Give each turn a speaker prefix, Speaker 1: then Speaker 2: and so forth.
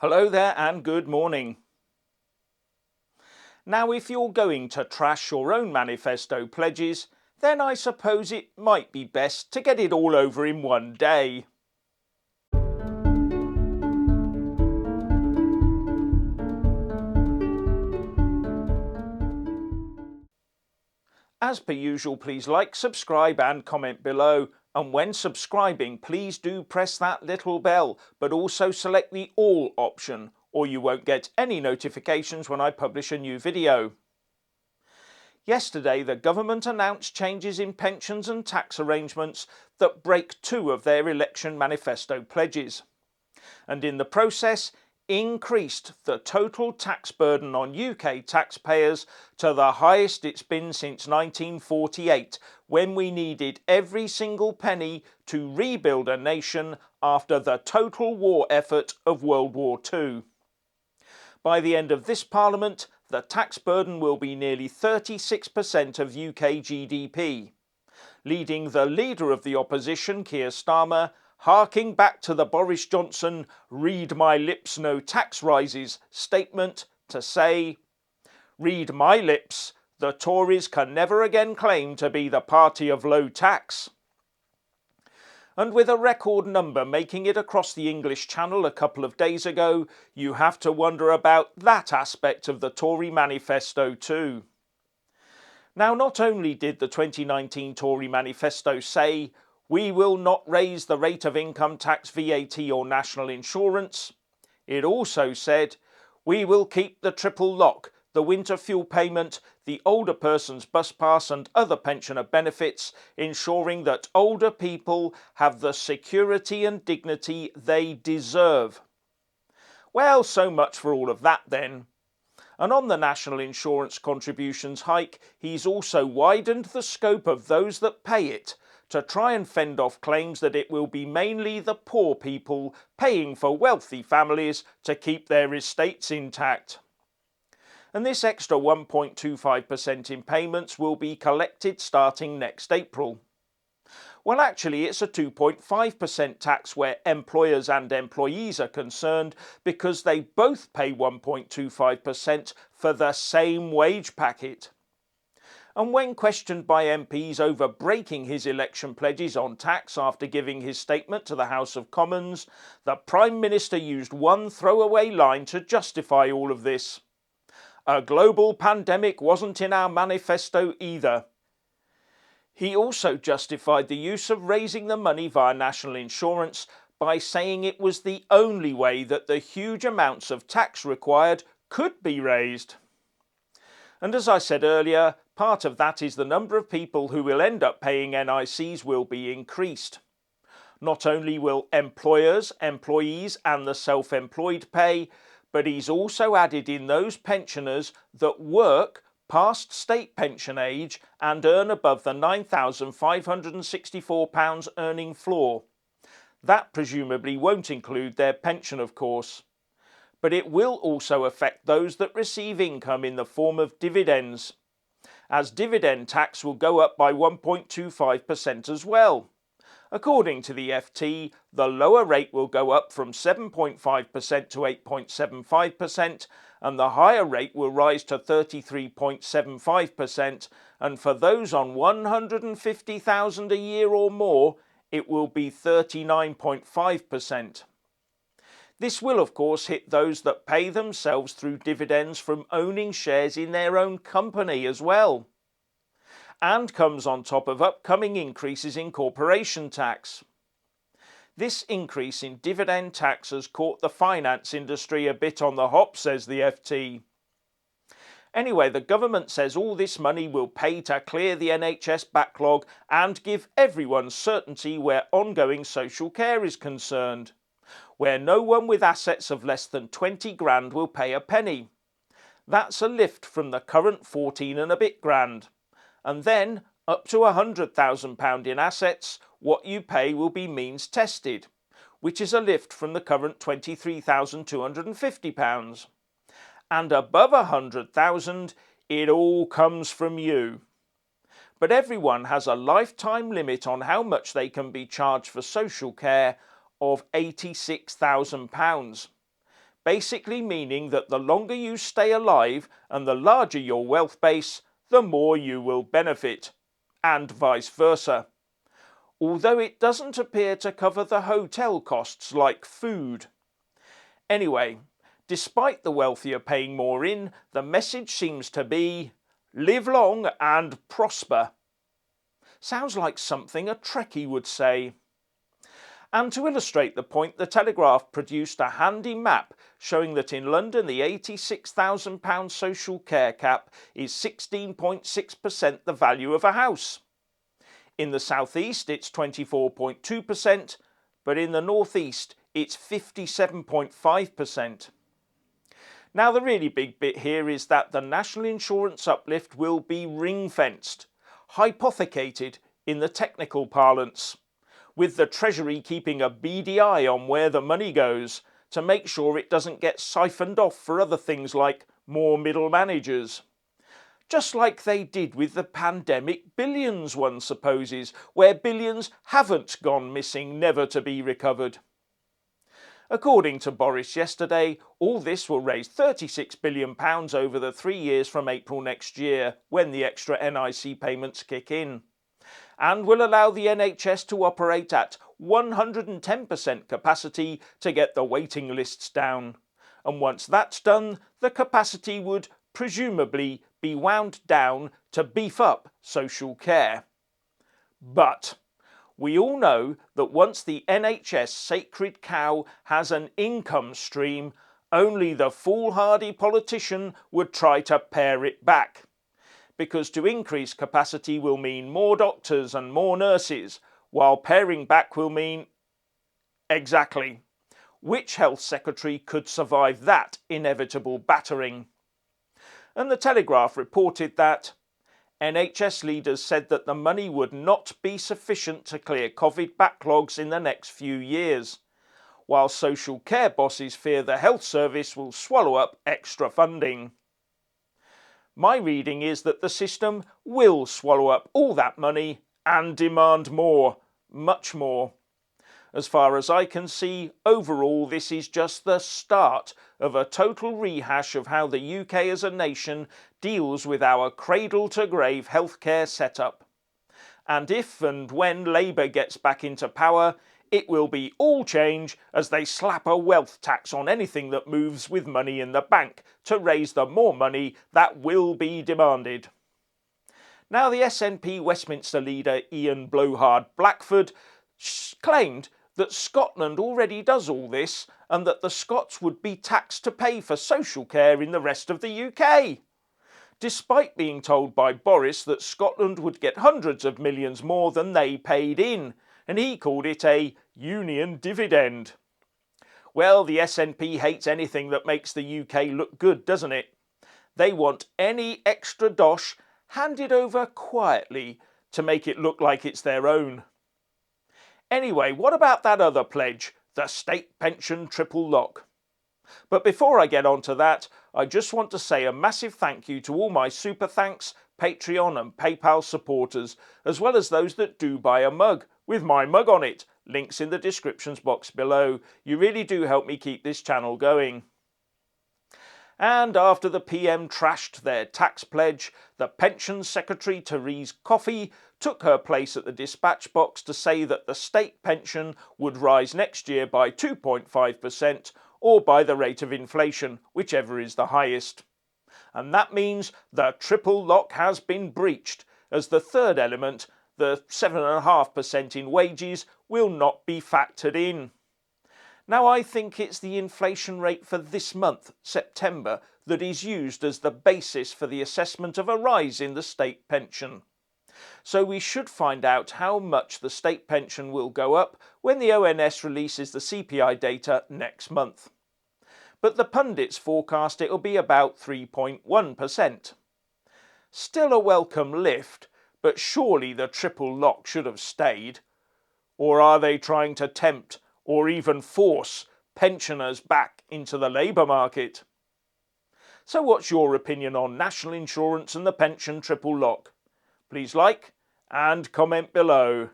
Speaker 1: Hello there and good morning. Now, if you're going to trash your own manifesto pledges, then I suppose it might be best to get it all over in one day. As per usual, please like, subscribe and comment below. And when subscribing, please do press that little bell, but also select the all option, or you won't get any notifications when I publish a new video. Yesterday, the government announced changes in pensions and tax arrangements that break two of their election manifesto pledges, and in the process increased the total tax burden on UK taxpayers to the highest it's been since 1948, when we needed every single penny to rebuild a nation after the total war effort of World War II. By the end of this Parliament, the tax burden will be nearly 36% of UK GDP, leading the leader of the opposition, Keir Starmer, harking back to the Boris Johnson "read my lips, no tax rises" statement to say, "Read my lips, the Tories can never again claim to be the party of low tax." And with a record number making it across the English Channel a couple of days ago, you have to wonder about that aspect of the Tory manifesto too. Now, not only did the 2019 Tory manifesto say, "We will not raise the rate of income tax, VAT or national insurance," it also said, "We will keep the triple lock, the winter fuel payment, the older person's bus pass and other pensioner benefits, ensuring that older people have the security and dignity they deserve." Well, so much for all of that then. And on the national insurance contributions hike, he's also widened the scope of those that pay it to try and fend off claims that it will be mainly the poor people paying for wealthy families to keep their estates intact. And this extra 1.25% in payments will be collected starting next April. Well, actually, it's a 2.5% tax where employers and employees are concerned, because they both pay 1.25% for the same wage packet. And when questioned by MPs over breaking his election pledges on tax after giving his statement to the House of Commons, the Prime Minister used one throwaway line to justify all of this. "A global pandemic wasn't in our manifesto either." He also justified the use of raising the money via national insurance by saying it was the only way that the huge amounts of tax required could be raised. And as I said earlier, part of that is the number of people who will end up paying NICs will be increased. Not only will employers, employees and the self-employed pay, but he's also added in those pensioners that work past state pension age and earn above the £9,564 earning floor. That presumably won't include their pension, of course. But it will also affect those that receive income in the form of dividends, as dividend tax will go up by 1.25% as well. According to the FT, the lower rate will go up from 7.5% to 8.75%, and the higher rate will rise to 33.75%, and for those on 150,000 a year or more, it will be 39.5%. This will, of course, hit those that pay themselves through dividends from owning shares in their own company as well, and comes on top of upcoming increases in corporation tax. This increase in dividend tax has caught the finance industry a bit on the hop, says the FT. Anyway, the government says all this money will pay to clear the NHS backlog and give everyone certainty where ongoing social care is concerned, where no one with assets of less than 20 grand will pay a penny. That's a lift from the current 14 and a bit grand. And then, up to £100,000 in assets, what you pay will be means tested, which is a lift from the current £23,250. And above 100,000, it all comes from you. But everyone has a lifetime limit on how much they can be charged for social care of £86,000. basically meaning that the longer you stay alive and the larger your wealth base, the more you will benefit, and vice versa. Although it doesn't appear to cover the hotel costs like food. Anyway, despite the wealthier paying more in, the message seems to be, live long and prosper. Sounds like something a Trekkie would say. And to illustrate the point, the Telegraph produced a handy map showing that in London the £86,000 social care cap is 16.6% the value of a house. In the southeast it's 24.2%, but in the northeast it's 57.5%. Now the really big bit here is that the national insurance uplift will be ring-fenced, hypothecated in the technical parlance, with the Treasury keeping a beady eye on where the money goes to make sure it doesn't get siphoned off for other things like more middle managers. Just like they did with the pandemic billions, one supposes, where billions haven't gone missing, never to be recovered. According to Boris yesterday, all this will raise £36 billion over the 3 years from April next year, when the extra NIC payments kick in, and will allow the NHS to operate at 110% capacity to get the waiting lists down. And once that's done, the capacity would presumably be wound down to beef up social care. But we all know that once the NHS sacred cow has an income stream, only the foolhardy politician would try to pare it back. Because to increase capacity will mean more doctors and more nurses, while paring back will mean... exactly. Which health secretary could survive that inevitable battering? And the Telegraph reported that NHS leaders said that the money would not be sufficient to clear Covid backlogs in the next few years, while social care bosses fear the health service will swallow up extra funding. My reading is that the system will swallow up all that money and demand more, much more. As far as I can see, overall this is just the start of a total rehash of how the UK as a nation deals with our cradle-to-grave healthcare setup. And if and when Labour gets back into power, it will be all change as they slap a wealth tax on anything that moves with money in the bank to raise the more money that will be demanded. Now the SNP Westminster leader Ian Blowhard Blackford claimed that Scotland already does all this and that the Scots would be taxed to pay for social care in the rest of the UK, despite being told by Boris that Scotland would get hundreds of millions more than they paid in, and he called it a union dividend. Well, the SNP hates anything that makes the UK look good, doesn't it? They want any extra dosh handed over quietly to make it look like it's their own. Anyway, what about that other pledge, the state pension triple lock? But before I get on to that, I just want to say a massive thank you to all my Super Thanks, Patreon and PayPal supporters, as well as those that do buy a mug, with my mug on it. Links in the descriptions box below. You really do help me keep this channel going. And after the PM trashed their tax pledge, the Pensions Secretary Therese Coffey took her place at the dispatch box to say that the state pension would rise next year by 2.5% or by the rate of inflation, whichever is the highest. And that means the triple lock has been breached, as the third element, the 7.5% in wages, will not be factored in. Now I think it's the inflation rate for this month, September, that is used as the basis for the assessment of a rise in the state pension. So we should find out how much the state pension will go up when the ONS releases the CPI data next month. But the pundits forecast it will be about 3.1%. Still a welcome lift, but surely the triple lock should have stayed. Or are they trying to tempt or even force pensioners back into the labour market? So what's your opinion on national insurance and the pension triple lock? Please like and comment below.